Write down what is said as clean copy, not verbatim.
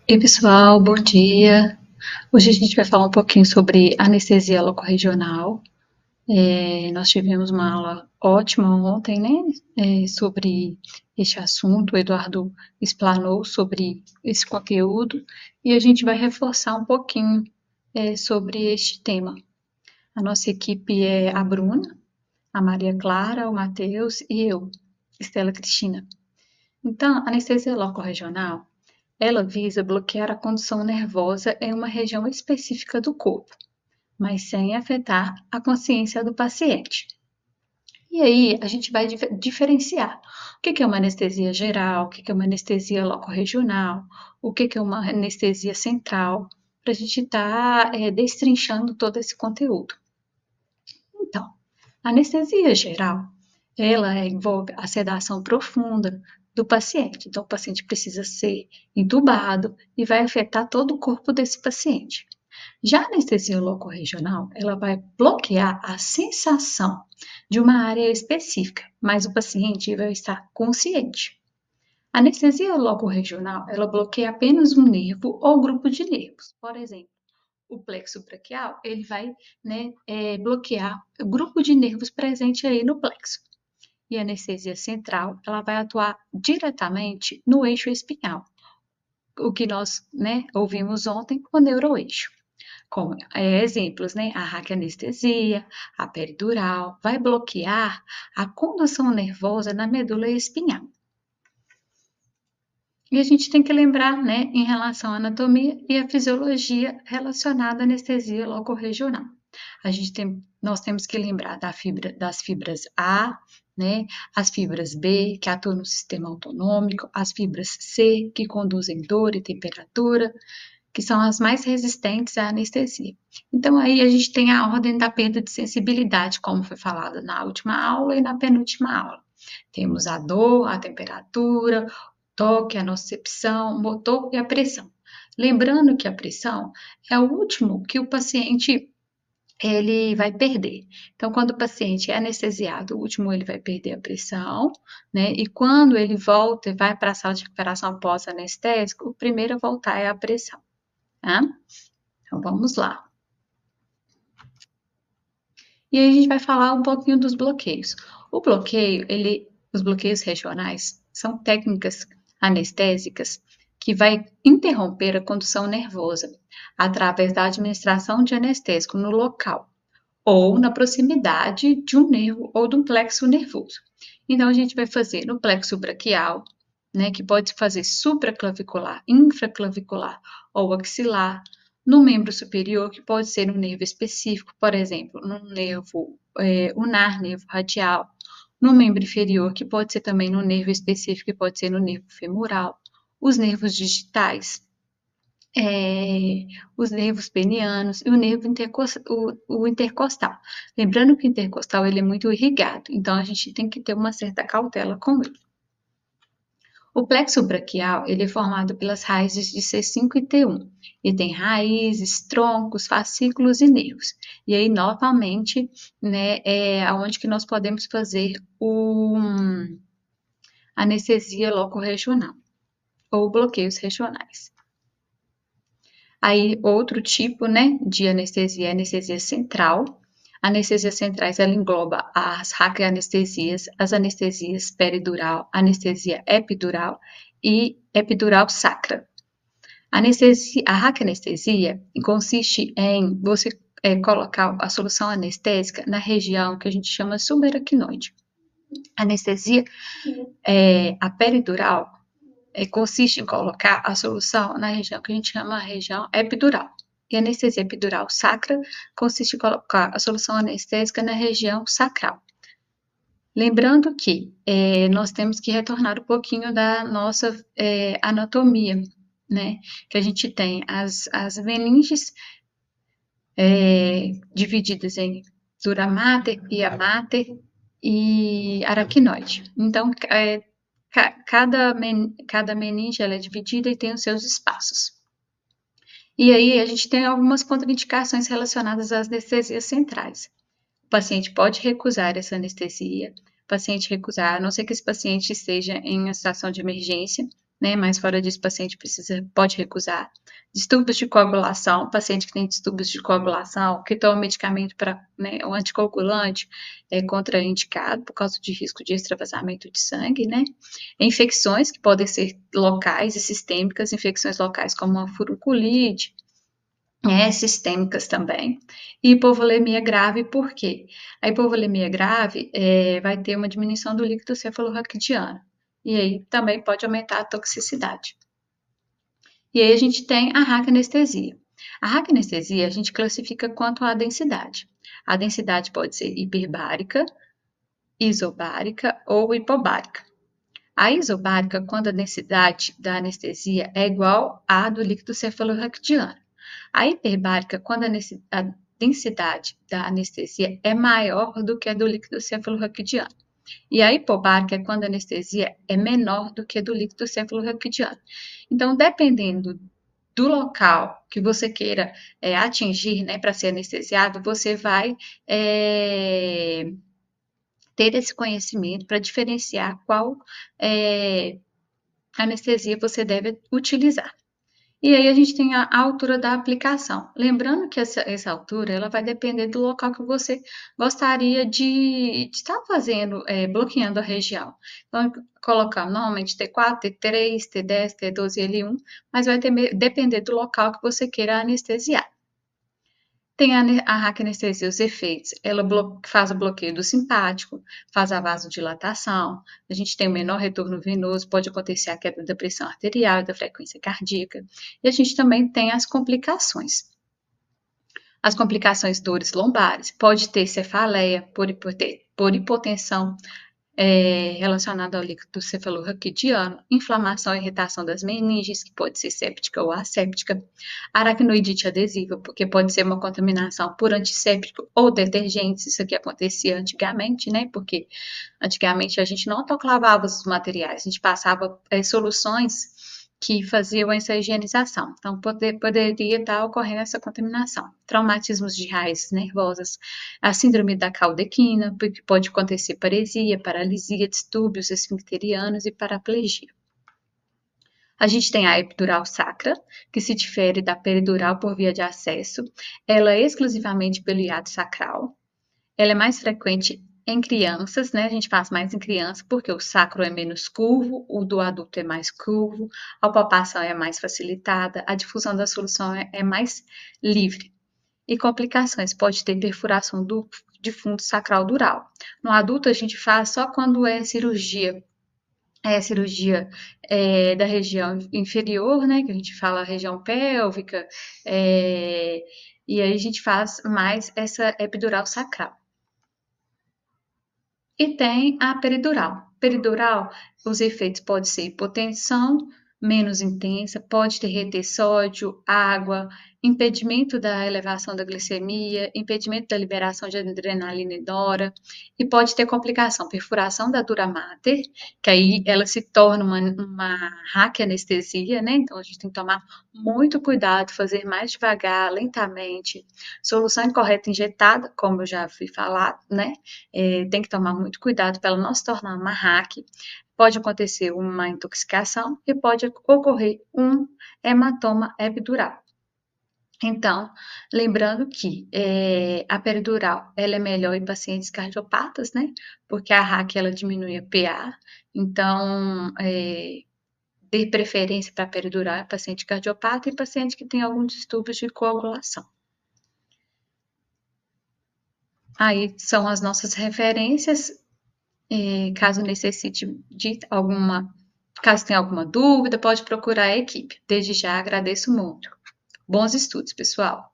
Ei, pessoal, bom dia. Hoje a gente vai falar um pouquinho sobre anestesia locorregional. Nós tivemos uma aula ótima ontem, né, sobre este assunto. O Eduardo explanou sobre esse conteúdo e a gente vai reforçar um pouquinho, sobre este tema. A nossa equipe é a Bruna, a Maria Clara, o Matheus e eu, Estela Cristina. Então, anestesia locorregional ela visa bloquear a condução nervosa em uma região específica do corpo, mas sem afetar a consciência do paciente. E aí a gente vai diferenciar o que é uma anestesia geral, o que é uma anestesia locorregional, o que é uma anestesia central, para a gente estar destrinchando todo esse conteúdo. Então, a anestesia geral, ela envolve a sedação profunda do paciente. Então, o paciente precisa ser entubado e vai afetar todo o corpo desse paciente. Já a anestesia locorregional, ela vai bloquear a sensação de uma área específica, mas o paciente vai estar consciente. A anestesia locorregional, ela bloqueia apenas um nervo ou grupo de nervos. Por exemplo, o plexo braquial, ele vai, né, bloquear o grupo de nervos presente aí no plexo. E a anestesia central, ela vai atuar diretamente no eixo espinhal, o que nós, né, ouvimos ontem, o neuroeixo. Como exemplos, né, a raquianestesia, a peridural, vai bloquear a condução nervosa na medula espinhal. E a gente tem que lembrar, né, em relação à anatomia e à fisiologia relacionada à anestesia locorregional. Nós temos que lembrar das fibras A, né, as fibras B, que atuam no sistema autonômico, as fibras C, que conduzem dor e temperatura, que são as mais resistentes à anestesia. Então, aí a gente tem a ordem da perda de sensibilidade, como foi falado na última aula e na penúltima aula. Temos a dor, a temperatura, toque, a nocepção, o motor e a pressão. Lembrando que a pressão é o último que o paciente ele vai perder. Então, quando o paciente é anestesiado, o último ele vai perder a pressão, né? E quando ele volta e vai para a sala de recuperação pós-anestésico, o primeiro a voltar é a pressão, tá? Então, vamos lá. E aí a gente vai falar um pouquinho dos bloqueios. O bloqueio, os bloqueios regionais são técnicas anestésicas que vai interromper a condução nervosa através da administração de anestésico no local ou na proximidade de um nervo ou de um plexo nervoso. Então a gente vai fazer no plexo braquial, né, que pode fazer supraclavicular, infraclavicular ou axilar, no membro superior, que pode ser um nervo específico, por exemplo, no nervo ulnar, nervo radial, no membro inferior, que pode ser também no nervo específico, que pode ser no nervo femoral, os nervos digitais, os nervos penianos e o nervo o intercostal. Lembrando que o intercostal ele é muito irrigado, então a gente tem que ter uma certa cautela com ele. O plexo braquial ele é formado pelas raízes de C5 e T1 e tem raízes, troncos, fascículos e nervos. E aí novamente, né, é onde que nós podemos fazer anestesia locorregional ou bloqueios regionais. Aí outro tipo, né, de anestesia é a anestesia central. Anestesias centrais ela engloba as raquianestesias, as anestesias peridural, anestesia epidural e epidural sacra. A raquianestesia consiste em você colocar a solução anestésica na região que a gente chama subaracnoide. Anestesia, a peridural, consiste em colocar a solução na região que a gente chama a região epidural. E a anestesia epidural sacra consiste em colocar a solução anestésica na região sacral. Lembrando que nós temos que retornar um pouquinho da nossa anatomia, né? Que a gente tem as meninges divididas em dura mater, pia mater e aracnoide. Então, cada meninge ela é dividida e tem os seus espaços. E aí a gente tem algumas contraindicações relacionadas às anestesias centrais. O paciente pode recusar essa anestesia, a não ser que esse paciente esteja em uma situação de emergência, né? Mas fora disso, o paciente pode recusar. Distúrbios de coagulação, paciente que tem distúrbios de coagulação, que toma medicamento para, né, o anticoagulante é contraindicado por causa de risco de extravasamento de sangue, né? Infecções que podem ser locais e sistêmicas, infecções locais como a furunculite, sistêmicas também. E hipovolemia grave, por quê? A hipovolemia grave vai ter uma diminuição do líquido cefalorraquidiano. E aí também pode aumentar a toxicidade. E aí a gente tem a raquianestesia. A raquianestesia a gente classifica quanto à densidade. A densidade pode ser hiperbárica, isobárica ou hipobárica. A isobárica, quando a densidade da anestesia é igual à do líquido cefalorraquidiano. A hiperbárica, quando a densidade da anestesia é maior do que a do líquido cefalorraquidiano. E a hipobárica é quando a anestesia é menor do que a do líquido cefalorraquidiano. Então, dependendo do local que você queira atingir, né, para ser anestesiado, você vai ter esse conhecimento para diferenciar qual anestesia você deve utilizar. E aí a gente tem a altura da aplicação. Lembrando que essa altura ela vai depender do local que você gostaria de estar fazendo, bloqueando a região. Então, colocar normalmente T4, T3, T10, T12 e L1, mas vai depender do local que você queira anestesiar. Tem a raquianestesia, os efeitos. Ela faz o bloqueio do simpático, faz a vasodilatação, a gente tem o menor retorno venoso, pode acontecer a queda da pressão arterial e da frequência cardíaca. E a gente também tem as complicações. As complicações dores lombares, pode ter cefaleia por hipotensão relacionada ao líquido cefalorraquidiano, inflamação e irritação das meninges, que pode ser séptica ou asséptica, aracnoidite adesiva, porque pode ser uma contaminação por antisséptico ou detergentes, isso aqui acontecia antigamente, né, porque antigamente a gente não autoclavava os materiais, a gente passava soluções que faziam essa higienização. Então, poderia estar ocorrendo essa contaminação. Traumatismos de raízes nervosas, a síndrome da caldequina, porque pode acontecer paresia, paralisia, distúrbios esfincterianos e paraplegia. A gente tem a epidural sacra, que se difere da peridural por via de acesso. Ela é exclusivamente pelo hiato sacral. Ela é mais frequente em crianças, né? A gente faz mais em criança porque o sacro é menos curvo, o do adulto é mais curvo, a palpação é mais facilitada, a difusão da solução é mais livre. E complicações, pode ter perfuração de fundo sacral dural. No adulto a gente faz só quando é cirurgia da região inferior, né, que a gente fala região pélvica, e aí a gente faz mais essa epidural sacral. E tem a peridural. Peridural, os efeitos podem ser hipotensão, menos intensa, pode ter reter sódio, água, impedimento da elevação da glicemia, impedimento da liberação de adrenalina e nora, e pode ter complicação, perfuração da dura mater, que aí ela se torna uma raquianestesia, né? Então a gente tem que tomar muito cuidado, fazer mais devagar, lentamente. Solução incorreta injetada, como eu já fui falar, né? Tem que tomar muito cuidado para ela não se tornar uma hack. Pode acontecer uma intoxicação e pode ocorrer um hematoma epidural. Então, lembrando que a peridural ela é melhor em pacientes cardiopatas, né? Porque a hack ela diminui a PA. Então, de preferência para peridural é paciente cardiopata e paciente que tem alguns distúrbios de coagulação. Aí são as nossas referências. Caso necessite de caso tenha alguma dúvida, pode procurar a equipe. Desde já agradeço muito. Bons estudos, pessoal!